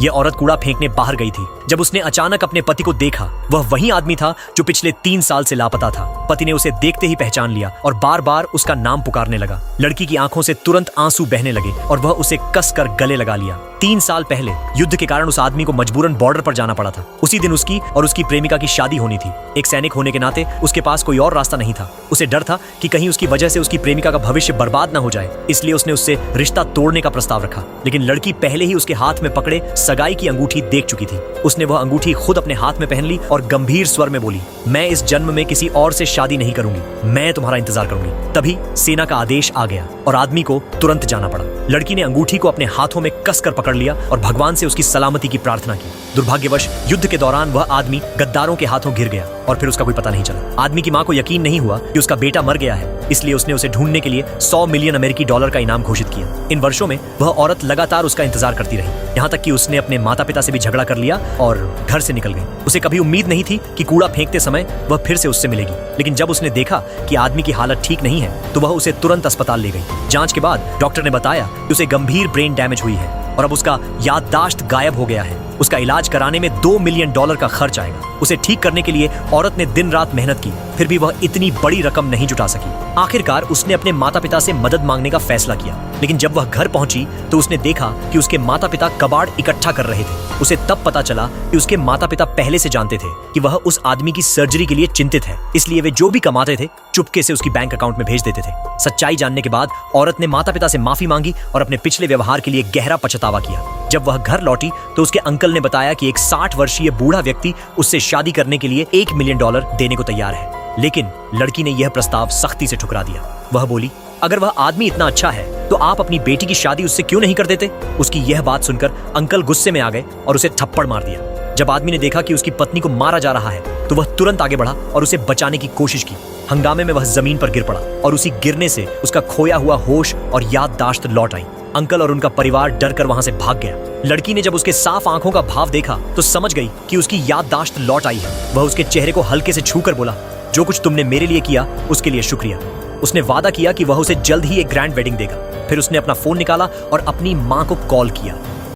ये औरत कूड़ा फेंकने बाहर गई थी। जब उसने अचानक अपने पति को देखा, वह वही आदमी था जो पिछले 3 साल से लापता था। पति ने उसे देखते ही पहचान लिया और बार बार उसका नाम पुकारने लगा। लड़की की आंखों से तुरंत आंसू बहने लगे और वह उसे कसकर गले लगा लिया। 3 साल पहले युद्ध के कारण उस आदमी को मजबूरन बॉर्डर पर जाना पड़ा था। उसी दिन उसकी और उसकी प्रेमिका की शादी होनी थी। एक सैनिक होने के नाते उसके पास कोई और रास्ता नहीं था। उसे डर था कि कहीं उसकी वजह से उसकी प्रेमिका का भविष्य बर्बाद न हो जाए, इसलिए उसने उससे रिश्ता तोड़ने का प्रस्ताव रखा। लेकिन लड़की पहले ही उसके हाथ में पकड़े सगाई की अंगूठी देख चुकी थी। उसने वह अंगूठी खुद अपने हाथ में पहन ली और गंभीर स्वर में बोली, मैं इस जन्म में किसी और से शादी नहीं करूंगी, मैं तुम्हारा इंतजार करूंगी। तभी सेना का आदेश आ गया और आदमी को तुरंत जाना पड़ा। लड़की ने अंगूठी को अपने हाथों में कसकर पकड़ लिया और भगवान से उसकी सलामती की प्रार्थना की। दुर्भाग्यवश युद्ध के दौरान वह आदमी गद्दारों के हाथों गिर गया और फिर उसका कोई पता नहीं चला। आदमी की मां को यकीन नहीं हुआ कि उसका बेटा मर गया है, इसलिए उसने उसे ढूंढने के लिए $100 मिलियन अमेरिकी डॉलर का इनाम घोषित किया। इन वर्षों में वह औरत लगातार उसका इंतजार करती रही, यहाँ तक कि उसने अपने माता पिता से भी झगड़ा कर लिया और घर से निकल गई। उसे कभी उम्मीद नहीं थी कि कूड़ा फेंकते समय वह फिर से उससे मिलेगी, लेकिन जब उसने देखा कि आदमी की हालत ठीक नहीं है तो वह उसे तुरंत अस्पताल ले गई। जांच के बाद डॉक्टर ने बताया कि उसे गंभीर ब्रेन डैमेज हुई है और अब उसका याददाश्त गायब हो गया है। उसका इलाज कराने में $2 मिलियन का खर्च आएगा। उसे ठीक करने के लिए औरत ने दिन रात मेहनत की, फिर भी वह इतनी बड़ी रकम नहीं जुटा सकी। आखिरकार उसने अपने माता पिता से मदद मांगने का फैसला किया, लेकिन जब वह घर पहुंची तो उसने देखा कि उसके माता पिता कबाड़ इकट्ठा कर रहे थे। उसे तब पता चला कि उसके माता पिता पहले से जानते थे कि वह उस आदमी की सर्जरी के लिए चिंतित है, इसलिए वे जो भी कमाते थे चुपके से उसकी बैंक अकाउंट में भेज देते थे। सच्चाई जानने के बाद औरत ने माता पिता से माफी मांगी और अपने पिछले व्यवहार के लिए गहरा पछतावा किया। जब वह घर लौटी तो उसके अंकल ने बताया कि एक 60 वर्षीय बूढ़ा व्यक्ति उससे शादी करने के लिए $1 मिलियन देने को तैयार है, लेकिन लड़की ने यह प्रस्ताव सख्ती से ठुकरा दिया। वह बोली, अगर वह आदमी इतना अच्छा है तो आप अपनी बेटी की शादी उससे क्यों नहीं कर देते? उसकी यह बात सुनकर अंकल गुस्से में आ गए और उसे थप्पड़ मार दिया। जब आदमी ने देखा कि उसकी पत्नी को मारा जा रहा है तो वह तुरंत आगे बढ़ा और उसे बचाने की कोशिश की। हंगामे में वह जमीन पर गिर पड़ा और उसी गिरने से उसका खोया हुआ होश और याददाश्त लौट आई। अंकल और उनका परिवार डर कर वहां से भाग गया। लड़की ने जब उसके साफ आंखों का भाव देखा तो समझ गई कि उसकी याददाश्त लौट आई है। वह उसके चेहरे को हल्के से छूकर बोला, जो कुछ तुमने मेरे लिए किया उसके लिए शुक्रिया। उसने वादा किया कि वह उसे जल्द ही एक ग्रैंड वेडिंग देगा। फिर उसने अपना फोन निकाला और अपनी मां को कॉल किया।